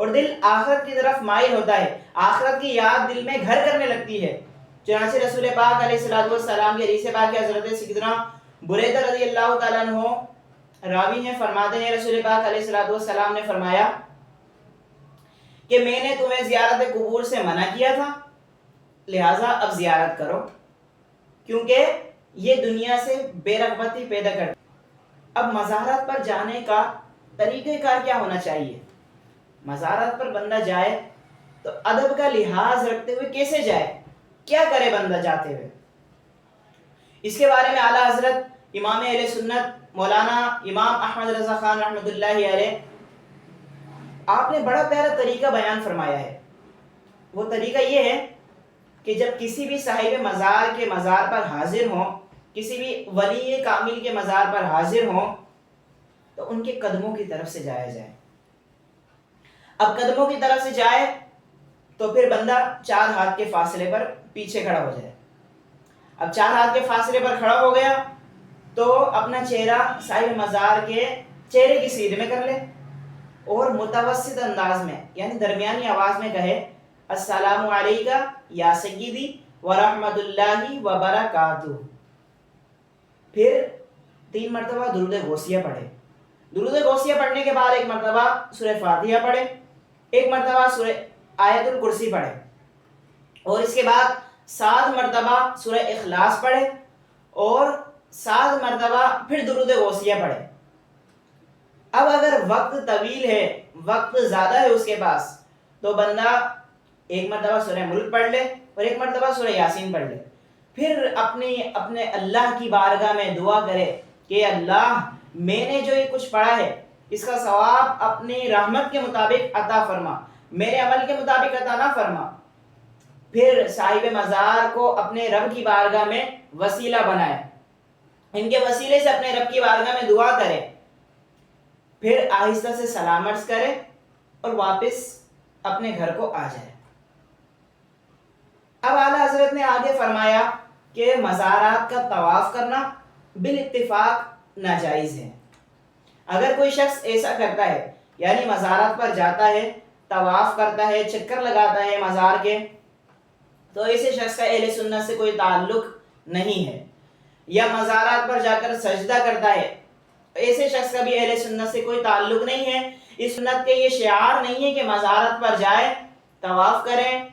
اور دل آخرت کی طرف مائل ہوتا ہے، آخرت کی یاد دل میں گھر کرنے لگتی ہے۔ چنانچہ رسول پاک علیہ السلام کی حدیث پاک حضرت سیدنا بریدہ رضی اللہ تعالیٰ عنہ راوی ہیں، فرماتے ہیں رسول پاک علیہ السلام نے فرمایا کہ میں نے تمہیں زیارت قبور سے منع کیا تھا، لہٰذا اب زیارت کرو، کیونکہ یہ دنیا سے بے رغبتی پیدا کرتی۔ اب مزارات پر جانے کا طریقہ کار کیا ہونا چاہیے؟ مزارات پر بندہ جائے تو ادب کا لحاظ رکھتے ہوئے کیسے جائے، کیا کرے بندہ جاتے ہوئے؟ اس کے بارے میں اعلیٰ حضرت امام اہل سنت مولانا امام احمد رضا خان رحمۃ اللہ علیہ آپ نے بڑا پیارا طریقہ بیان فرمایا ہے۔ وہ طریقہ یہ ہے کہ جب کسی بھی صاحب مزار کے مزار پر حاضر ہوں، کسی بھی ولی کامل کے مزار پر حاضر ہوں، تو ان کے قدموں کی طرف سے جایا جائے۔ اب قدموں کی طرف سے جائے تو پھر بندہ 4 ہاتھ کے فاصلے پر پیچھے کھڑا ہو جائے۔ اب 4 ہاتھ کے فاصلے پر کھڑا ہو گیا تو اپنا چہرہ صاحب مزار کے چہرے کی سیدھ میں کر لے اور متوسط انداز میں یعنی درمیانی آواز میں کہے السلام علیکہ یا سیدی ورحمۃ اللہ وبرکاتہ۔ پھر 3 مرتبہ درود غوثیہ پڑھے۔ درود غوثیہ پڑھنے کے بعد 1 مرتبہ سورہ فاتحہ پڑھے، 1 مرتبہ سورہ آیت الکرسی پڑھے، اور اس کے بعد 7 مرتبہ سورہ اخلاص پڑھے اور 7 مرتبہ پھر درود غوثیہ پڑھے۔ اب اگر وقت طویل ہے، وقت زیادہ ہے اس کے پاس، تو بندہ 1 مرتبہ سورہ ملک پڑھ لے اور 1 مرتبہ سورہ یاسین پڑھ لے، پھر اپنے اللہ کی بارگاہ میں دعا کرے کہ اللہ میں نے جو یہ کچھ پڑھا ہے اس کا ثواب اپنی رحمت کے مطابق عطا فرما، میرے عمل کے مطابق عطا نہ فرما۔ پھر صاحب مزار کو اپنے رب کی بارگاہ میں وسیلہ بنائے، ان کے وسیلے سے اپنے رب کی بارگاہ میں دعا کرے، پھر آہستہ سے سلام عرض کرے اور واپس اپنے گھر کو آ جائے۔ اب اعلیٰ حضرت نے آگے فرمایا کہ مزارات کا طواف کرنا بالاتفاق ناجائز ہے۔ اگر کوئی شخص ایسا کرتا ہے یعنی مزارات پر جاتا ہے، طواف کرتا ہے، چکر لگاتا ہے مزار کے، تو ایسے شخص کا اہل سنت سے کوئی تعلق نہیں ہے، یا مزارات پر جا کر سجدہ کرتا ہے، ایسے شخص کا بھی اہل سنت سے کوئی تعلق نہیں ہے۔ اس سنت کے یہ شعار نہیں ہے کہ مزارات پر جائے، طواف کریں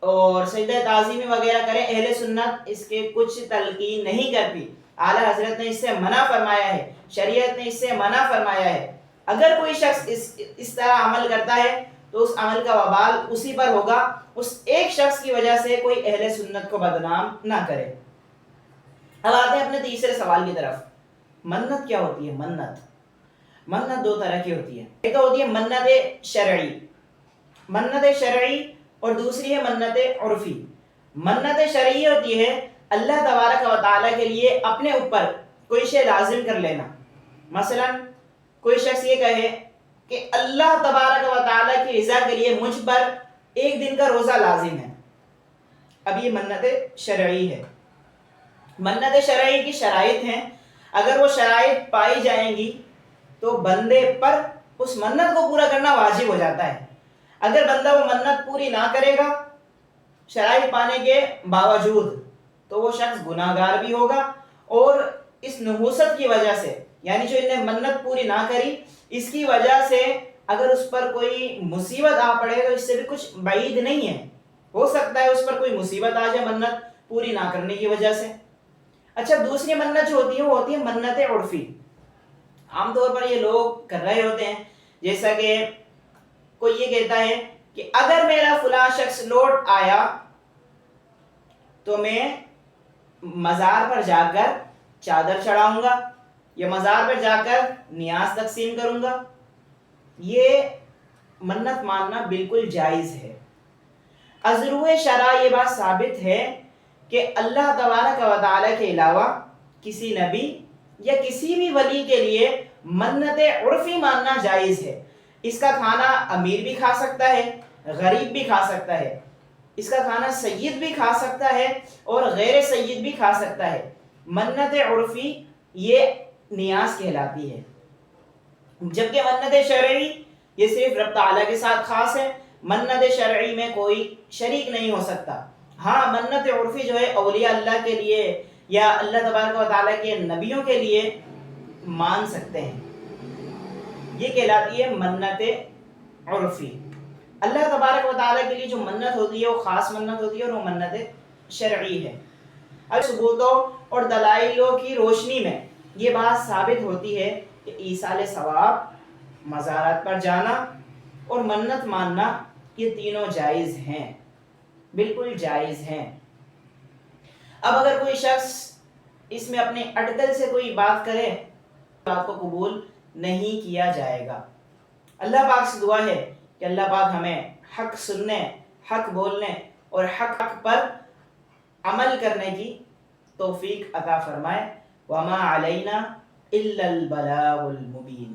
اور سجدہ تعظیمی وغیرہ کریں، اہل سنت اس کے کچھ تلقین نہیں کرتی۔ اعلیٰ حضرت نے اس سے منع فرمایا ہے، شریعت نے اس سے منع فرمایا ہے۔ اگر کوئی شخص اس طرح عمل کرتا ہے تو اس عمل کا وبال اسی پر ہوگا، اس ایک شخص کی وجہ سے کوئی اہل سنت کو بدنام نہ کرے۔ اب آتے ہیں اپنے تیسرے سوال کی طرف، منت کیا ہوتی ہے؟ منت 2 طرح کی ہوتی ہے، ایک تو ہوتی ہے منت شرعی اور دوسری ہے منت عرفی۔ منت شرعی ہوتی ہے اللہ تبارک و تعالیٰ کے لیے اپنے اوپر کوئی شے لازم کر لینا۔ مثلا کوئی شخص یہ کہے کہ اللہ تبارک و تعالیٰ کی رضا کے لیے مجھ پر 1 دن کا روزہ لازم ہے، اب یہ منت شرعی ہے۔ منت شرعی کی شرائط ہیں، اگر وہ شرائط پائی جائیں گی تو بندے پر اس منت کو پورا کرنا واجب ہو جاتا ہے۔ اگر بندہ وہ منت پوری نہ کرے گا شرائط پانے کے باوجود تو وہ شخص گناہ گار بھی ہوگا، اور اس نحوست کی وجہ سے یعنی جو انہیں منت پوری نہ کری اس کی وجہ سے اگر اس پر کوئی مصیبت آ پڑے تو اس سے بھی کچھ بعید نہیں ہے، ہو سکتا ہے اس پر کوئی مصیبت آ جائے منت پوری نہ کرنے کی وجہ سے۔ اچھا، دوسری منت جو ہوتی ہے وہ ہوتی ہے منت عرفی۔ عام طور پر یہ لوگ کر رہے ہوتے ہیں، جیسا کہ کوئی یہ کہتا ہے کہ اگر میرا فلاں شخص لوٹ آیا تو میں مزار پر جا کر چادر چڑھاؤں گا یا مزار پر جا کر نیاز تقسیم کروں گا۔ یہ منت ماننا بالکل جائز ہے۔ از روح شرع یہ بات ثابت ہے کہ اللہ تبارک و تعالیٰ کے علاوہ کسی نبی یا کسی بھی ولی کے لیے منت عرفی ماننا جائز ہے۔ اس کا کھانا امیر بھی کھا سکتا ہے، غریب بھی کھا سکتا ہے، اس کا کھانا سید بھی کھا سکتا ہے اور غیر سید بھی کھا سکتا ہے۔ منت عرفی یہ نیاز کہلاتی ہے، جبکہ منت شرعی یہ صرف رب تعالیٰ کے ساتھ خاص ہے، منت شرعی میں کوئی شریک نہیں ہو سکتا۔ ہاں منت عرفی جو ہے اولیاء اللہ کے لیے یا اللہ تبارک و تعالیٰ کے نبیوں کے لیے مان سکتے ہیں، یہ کہلاتی ہے منت عرفی۔ اللہ تبارک و تعالیٰ کے لیے جو منت ہوتی ہے وہ خاص منت ہوتی ہے اور وہ منت شرعی ہے۔ اب ثبوتوں اور دلائلوں کی روشنی میں یہ بات ثابت ہوتی ہے کہ ایصال ثواب، مزارات پر جانا اور منت ماننا یہ تینوں جائز ہیں، بالکل جائز ہیں۔ اب اگر کوئی شخص اس میں اپنے اٹکل سے کوئی بات کرے تو بات کو قبول نہیں کیا جائے گا۔ اللہ پاک سے دعا ہے کہ اللہ پاک ہمیں حق سننے، حق بولنے اور حق پر عمل کرنے کی توفیق عطا فرمائے۔ وما علینا الا البلاغ المبین۔